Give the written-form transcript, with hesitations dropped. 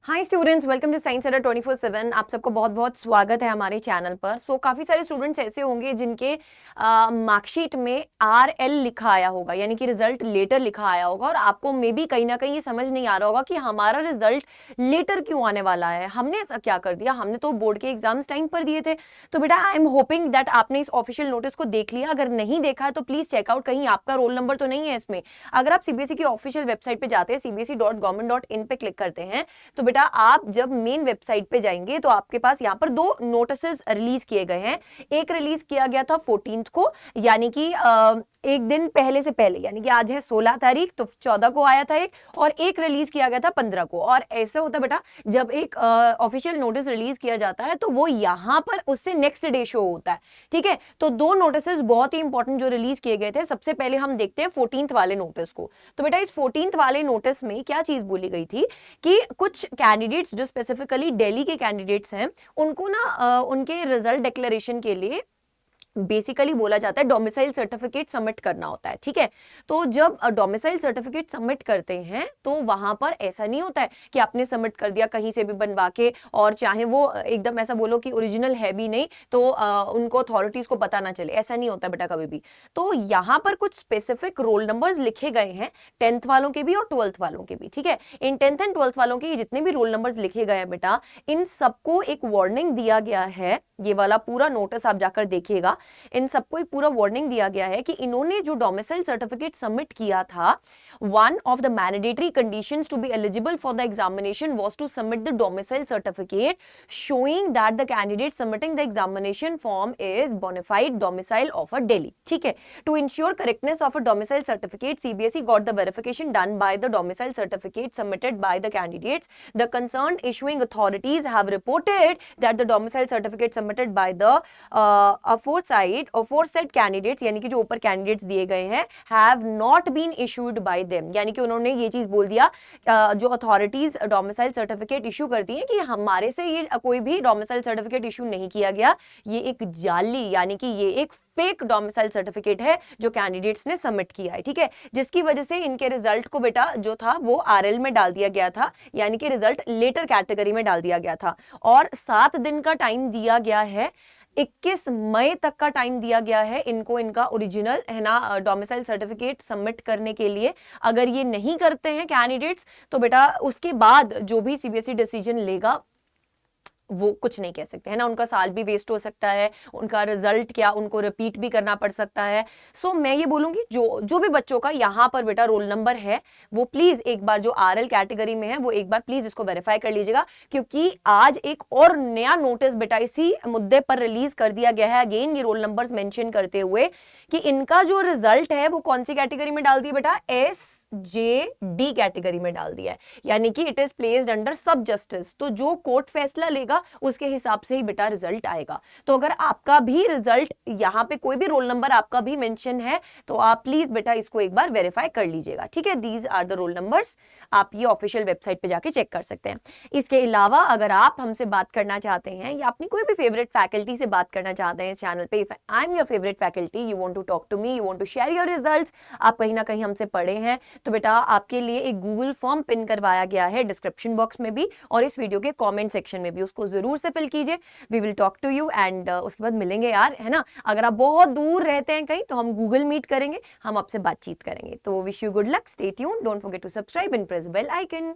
Hi students, welcome to science Adda 24/7। आप सबको बहुत बहुत स्वागत है हमारे चैनल पर। काफ़ी सारे स्टूडेंट्स ऐसे होंगे जिनके मार्कशीट में RL लिखा आया होगा, यानी कि रिजल्ट लेटर लिखा आया होगा, और आपको मे बी कहीं ना कहीं ये समझ नहीं आ रहा होगा कि हमारा रिजल्ट लेटर क्यों आने वाला है। हमने ऐसा क्या कर दिया, हमने तो बोर्ड के एग्जाम्स टाइम पर दिए थे। तो बेटा आई एम होपिंग दैट आपने इस ऑफिशियल नोटिस को देख लिया। अगर नहीं देखा है तो प्लीज चेकआउट, कहीं आपका रोल नंबर तो नहीं है इसमें। अगर आप CBSE की ऑफिशियल वेबसाइट पे जाते हैं, cbse.government.in पे क्लिक करते हैं, तो बेटा आप जब मेन वेबसाइट पे जाएंगे तो आपके पास यहाँ पर दो नोटिसेस रिलीज किए गए हैं। एक रिलीज किया गया था 14 को, यानी कि एक दिन पहले से पहले, यानी कि आज है 16 तारीख, तो 14 को आया था एक, और एक रिलीज किया गया था 15 को। और ऐसे होता बेटा, जब एक ऑफिशियल नोटिस रिलीज किया जाता है तो वो यहाँ पर उससे नेक्स्ट डे शो होता है। ठीक है, तो दो नोटिसेस बहुत ही इंपॉर्टेंट जो रिलीज किए गए थे। सबसे पहले हम देखते हैं 14th वाले नोटिस को। तो बेटा इस 14th वाले नोटिस में क्या चीज बोली गई थी कि कुछ कैंडिडेट्स जो स्पेसिफिकली दिल्ली के कैंडिडेट्स हैं, उनको ना उनके रिजल्ट डिक्लेरेशन के लिए बेसिकली बोला जाता है डोमिसाइल सर्टिफिकेट सबमिट करना होता है। ठीक है, तो जब डोमिसाइल सर्टिफिकेट सबमिट करते हैं तो वहां पर ऐसा नहीं होता है कि आपने सबमिट कर दिया कहीं से भी बनवा के, और चाहे वो एकदम ऐसा बोलो कि ओरिजिनल है भी नहीं तो उनको अथॉरिटीज को पता ना चले, ऐसा नहीं होता बेटा कभी भी। तो यहाँ पर कुछ स्पेसिफिक रोल नंबर्स लिखे गए हैं, 10th वालों के भी और 12th वालों के भी। ठीक है, इन 10th एंड 12th वालों के जितने भी रोल नंबर्स लिखे गए हैं बेटा, इन सबको एक वार्निंग दिया गया है। ये वाला पूरा नोटिस आप जाकर देखिएगा, इन सबको एक पूरा वार्निंग दिया गया है कि इन्होंने जो डोमिसाइल सर्टिफिकेट सबमिट किया था, one of the mandatory conditions to be eligible for the examination was to submit the domicile certificate showing that the candidate submitting the examination form is bona fide domicile of a Delhi. ठीक है, to ensure correctness of a domicile certificate, CBSE got the verification done by the domicile certificate submitted by the candidates. The concerned issuing authorities have reported that the domicile certificate submitted by the aforesaid candidates, यानी कि जो ऊपर candidates दिए गए हैं, have not been issued by them, यानी कि उन्होंने ये चीज बोल दिया जो अथॉरिटीज डोमिसाइल सर्टिफिकेट इशू करती हैं कि हमारे से ये कोई भी डोमिसाइल सर्टिफिकेट इशू नहीं किया गया, ये एक जाली यानी कि ये एक फेक डोमिसाइल सर्टिफिकेट है जो कैंडिडेट्स ने सबमिट किया है। ठीक है, जिसकी वजह से इनके रिजल्ट को बेटा जो था वो RL में डाल दिया गया था, यानी कि रिजल्ट लेटर कैटेगरी में डाल दिया गया था। और 7 दिन का टाइम दिया गया है, 21 मई तक का टाइम दिया गया है इनको इनका ओरिजिनल है ना डोमिसाइल सर्टिफिकेट सबमिट करने के लिए। अगर ये नहीं करते हैं कैंडिडेट्स तो बेटा उसके बाद जो भी CBSE डिसीजन लेगा वो कुछ नहीं कह सकते, है ना। उनका साल भी वेस्ट हो सकता है, उनका रिजल्ट क्या उनको रिपीट भी करना पड़ सकता है। मैं ये बोलूंगी जो भी बच्चों का यहाँ पर बेटा रोल नंबर है वो प्लीज एक बार जो RL कैटेगरी में है वो एक बार प्लीज इसको वेरीफाई कर लीजिएगा, क्योंकि आज एक और नया नोटिस बेटा इसी मुद्दे पर रिलीज कर दिया गया है। अगेन ये रोल नंबर्स मेंशन करते हुए कि इनका जो रिजल्ट है वो कौन सी कैटेगरी में डाल दिया बेटा, SJD कैटेगरी में डाल दिया है, यानी कि it is placed under sub justice. तो जो कोर्ट फैसला लेगा उसके हिसाब से ही बेटा रिजल्ट आएगा। तो अगर आपका भी रिजल्ट यहाँ पे कोई भी रोल नंबर आपका भी मेंशन है तो आप प्लीज बेटा इसको एक बार वेरीफाई कर लीजिएगा। ठीक है, these are the roll numbers, आप ये ऑफिशियल वेबसाइट पे जाके चेक कर सकते हैं। इसके अलावा अगर आप हमसे बात करना चाहते हैं या अपनी कोई भी फेवरेट फैकल्टी से बात करना चाहते हैं इस चैनल पे, if I am your favourite faculty, you want to talk to me, you want to share your results, आप कहीं ना कहीं हमसे पढ़े हैं, तो बेटा आपके लिए एक गूगल फॉर्म पिन करवाया गया है डिस्क्रिप्शन बॉक्स में भी और इस वीडियो के कमेंट सेक्शन में भी, उसको जरूर से फिल कीजिए। We will talk to you and उसके बाद मिलेंगे यार, है ना। अगर आप बहुत दूर रहते हैं कहीं तो हम गूगल मीट करेंगे, हम आपसे बातचीत करेंगे। तो wish you good luck, stay tuned, don't forget to subscribe and press bell icon.